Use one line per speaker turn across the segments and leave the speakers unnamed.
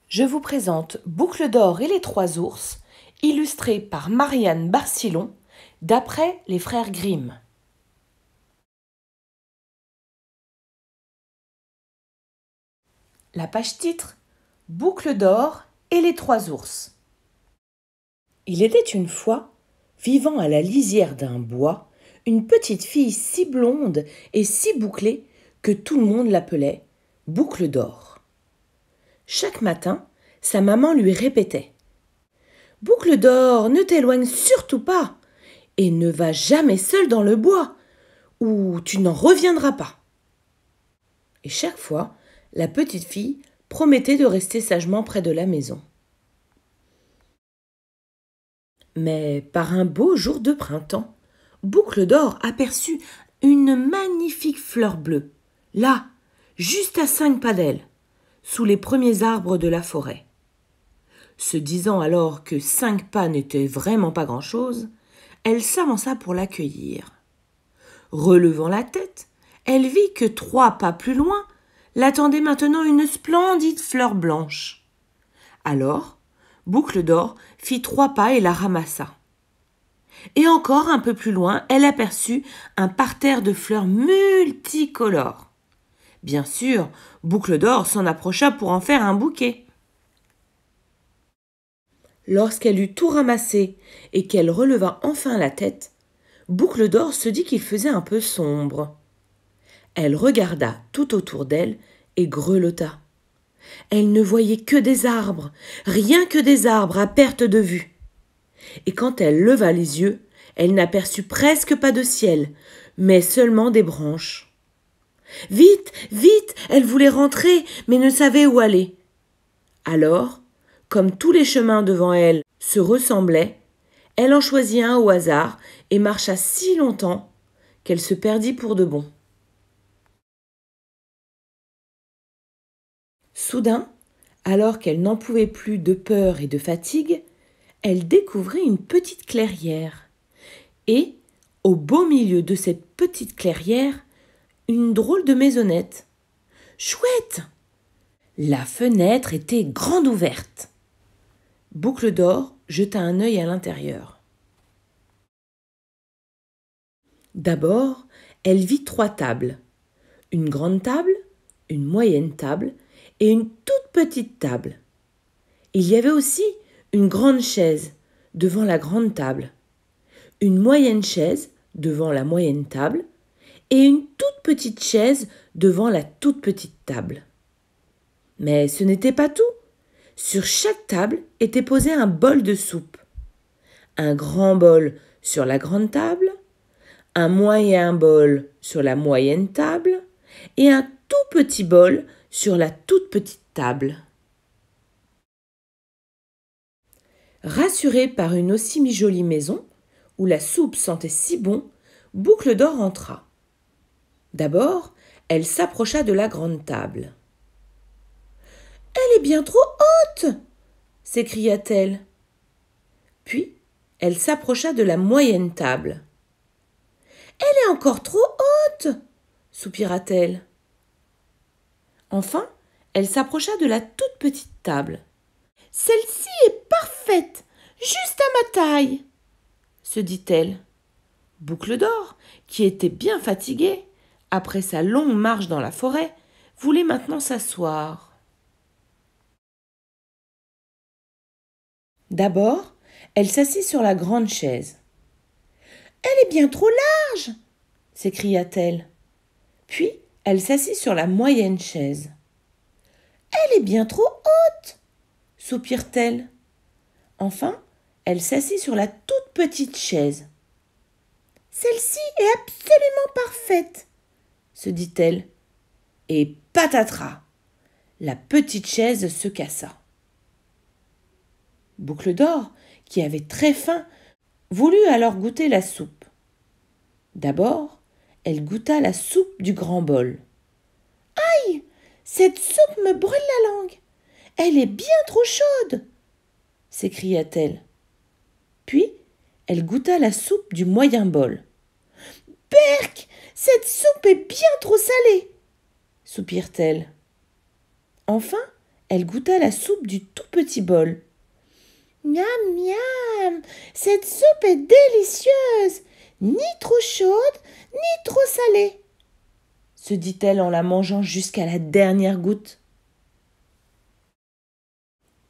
Je vous présente Boucle d'or et les trois ours, illustré par Marianne Barcillon, d'après les frères Grimm. La page titre: Boucle d'or et les trois ours. Il était une fois, vivant à la lisière d'un bois, une petite fille si blonde et si bouclée que tout le monde l'appelait Boucle d'or. Chaque matin, sa maman lui répétait: Boucle d'or, ne t'éloigne surtout pas, et ne va jamais seule dans le bois, ou tu n'en reviendras pas. Et chaque fois, la petite fille promettait de rester sagement près de la maison. Mais par un beau jour de printemps, Boucle d'or aperçut une magnifique fleur bleue, là, juste à 5 pas d'elle, sous les premiers arbres de la forêt. Se disant alors que 5 pas n'étaient vraiment pas grand-chose, elle s'avança pour l'accueillir. Relevant la tête, elle vit que 3 pas plus loin l'attendait maintenant une splendide fleur blanche. Alors, Boucle d'or fit 3 pas et la ramassa. Et encore un peu plus loin, elle aperçut un parterre de fleurs multicolores. Bien sûr, Boucle d'or s'en approcha pour en faire un bouquet. Lorsqu'elle eut tout ramassé et qu'elle releva enfin la tête, Boucle d'or se dit qu'il faisait un peu sombre. Elle regarda tout autour d'elle et grelotta. Elle ne voyait que des arbres, rien que des arbres à perte de vue. Et quand elle leva les yeux, elle n'aperçut presque pas de ciel, mais seulement des branches. Vite, vite, elle voulait rentrer, mais ne savait où aller. Alors, comme tous les chemins devant elle se ressemblaient, elle en choisit un au hasard et marcha si longtemps qu'elle se perdit pour de bon. Soudain, alors qu'elle n'en pouvait plus de peur et de fatigue, elle découvrit une petite clairière. Et, au beau milieu de cette petite clairière, une drôle de maisonnette. Chouette! La fenêtre était grande ouverte. Boucle d'or jeta un œil à l'intérieur. D'abord, elle vit 3 tables. Une grande table, une moyenne table et une toute petite table. Il y avait aussi une grande chaise devant la grande table, une moyenne chaise devant la moyenne table et une toute petite chaise devant la toute petite table. Mais ce n'était pas tout. Sur chaque table était posé un bol de soupe. Un grand bol sur la grande table, un moyen bol sur la moyenne table et un tout petit bol sur la toute petite table. Rassurée par une aussi jolie maison, où la soupe sentait si bon, Boucle d'or entra. D'abord, elle s'approcha de la grande table. « Elle est bien trop haute !» s'écria-t-elle. Puis, elle s'approcha de la moyenne table. « Elle est encore trop haute !» soupira-t-elle. Enfin, elle s'approcha de la toute petite table. « Celle-ci est parfaite, juste à ma taille !» se dit-elle. Boucle d'or, qui était bien fatiguée, après sa longue marche dans la forêt, voulait maintenant s'asseoir. D'abord, elle s'assit sur la grande chaise. « Elle est bien trop large !» s'écria-t-elle. Puis, elle s'assit sur la moyenne chaise. « Elle est bien trop haute !» soupire-t-elle. Enfin, elle s'assit sur la toute petite chaise. « Celle-ci est absolument parfaite !» se dit-elle. Et patatras! La petite chaise se cassa. Boucle d'or, qui avait très faim, voulut alors goûter la soupe. D'abord, elle goûta la soupe du grand bol. « Aïe! Cette soupe me brûle la langue! Elle est bien trop chaude !» s'écria-t-elle. Puis, elle goûta la soupe du moyen bol. « Berk! Cette soupe est bien trop salée !» soupire-t-elle. Enfin, elle goûta la soupe du tout petit bol. Miam, miam, cette soupe est délicieuse, ni trop chaude, ni trop salée, se dit-elle en la mangeant jusqu'à la dernière goutte.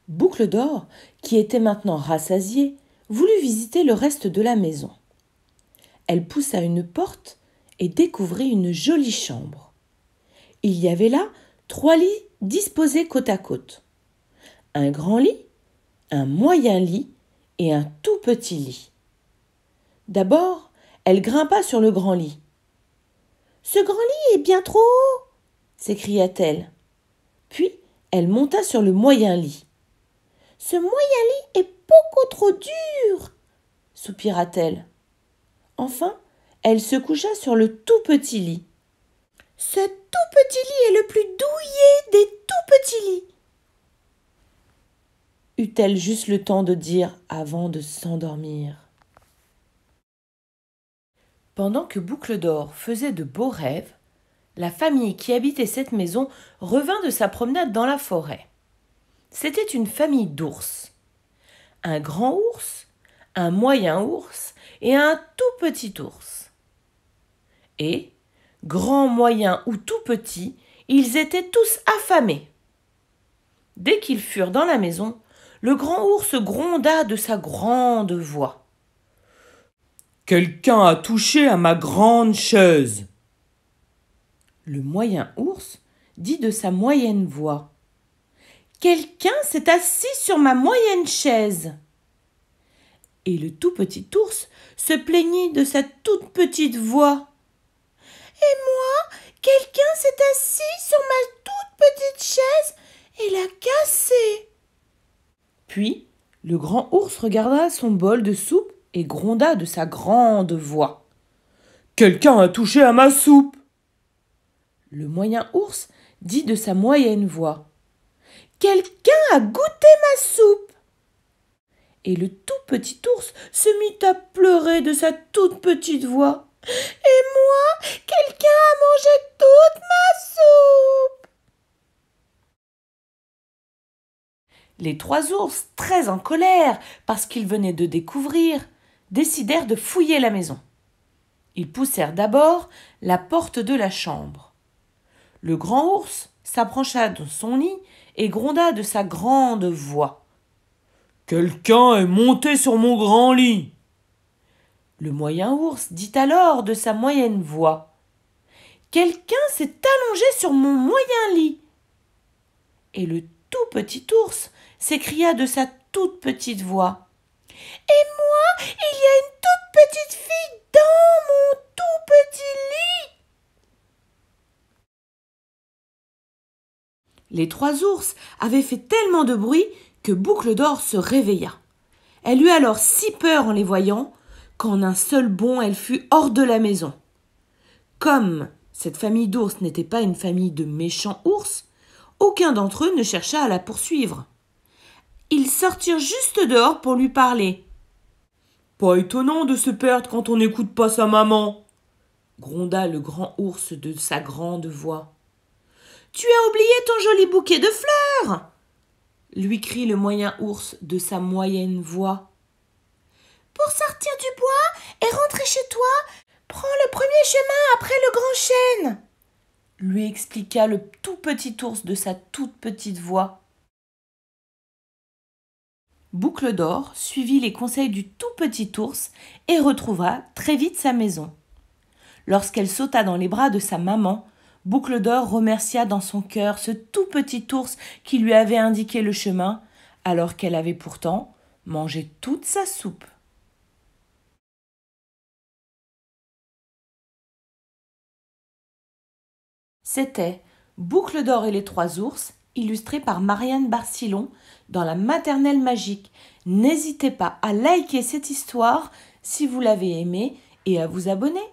Boucle d'Or, qui était maintenant rassasiée, voulut visiter le reste de la maison. Elle poussa une porte et découvrit une jolie chambre. Il y avait là 3 lits disposés côte à côte. Un grand lit, un moyen lit et un tout petit lit. D'abord, elle grimpa sur le grand lit. « Ce grand lit est bien trop haut !» s'écria-t-elle. Puis, elle monta sur le moyen lit. « Ce moyen lit est beaucoup trop dur !» soupira-t-elle. Enfin, elle se coucha sur le tout petit lit. « Ce tout petit lit est le plus douillet des tout petits lits !» eut-elle juste le temps de dire avant de s'endormir. Pendant que Boucle d'Or faisait de beaux rêves, la famille qui habitait cette maison revint de sa promenade dans la forêt. C'était une famille d'ours. Un grand ours, un moyen ours et un tout petit ours. Et, grand, moyen ou tout petit, ils étaient tous affamés. Dès qu'ils furent dans la maison, le grand ours gronda de sa grande voix. « Quelqu'un a touché à ma grande chaise !» Le moyen ours dit de sa moyenne voix. « Quelqu'un s'est assis sur ma moyenne chaise !» Et le tout petit ours se plaignit de sa toute petite voix. « Et moi, quelqu'un s'est assis sur ma toute petite chaise et l'a cassée !» Puis, le grand ours regarda son bol de soupe et gronda de sa grande voix. « Quelqu'un a touché à ma soupe !» Le moyen ours dit de sa moyenne voix. « Quelqu'un a goûté ma soupe !» Et le tout petit ours se mit à pleurer de sa toute petite voix. « Et moi, quelqu'un a mangé toute ma soupe !» Les 3 ours, très en colère parce qu'ils venaient de découvrir, décidèrent de fouiller la maison. Ils poussèrent d'abord la porte de la chambre. Le grand ours s'approcha de son lit et gronda de sa grande voix. « Quelqu'un est monté sur mon grand lit !» Le moyen ours dit alors de sa moyenne voix. « Quelqu'un s'est allongé sur mon moyen lit !» Et le tout petit ours s'écria de sa toute petite voix. « Et moi, il y a une toute petite fille dans mon tout petit lit !» Les 3 ours avaient fait tellement de bruit que Boucle d'Or se réveilla. Elle eut alors si peur en les voyant qu'en un seul bond elle fut hors de la maison. Comme cette famille d'ours n'était pas une famille de méchants ours, aucun d'entre eux ne chercha à la poursuivre. Ils sortirent juste dehors pour lui parler. « Pas étonnant de se perdre quand on n'écoute pas sa maman !» gronda le grand ours de sa grande voix. « Tu as oublié ton joli bouquet de fleurs !» lui crie le moyen ours de sa moyenne voix. « Pour sortir du bois et rentrer chez toi, prends le premier chemin après le grand chêne !» lui expliqua le tout petit ours de sa toute petite voix. Boucle d'Or suivit les conseils du tout petit ours et retrouva très vite sa maison. Lorsqu'elle sauta dans les bras de sa maman, Boucle d'Or remercia dans son cœur ce tout petit ours qui lui avait indiqué le chemin, alors qu'elle avait pourtant mangé toute sa soupe. C'était Boucle d'Or et les 3 ours, illustré par Marianne Barcillon dans la Maternelle Magique. N'hésitez pas à liker cette histoire si vous l'avez aimée et à vous abonner.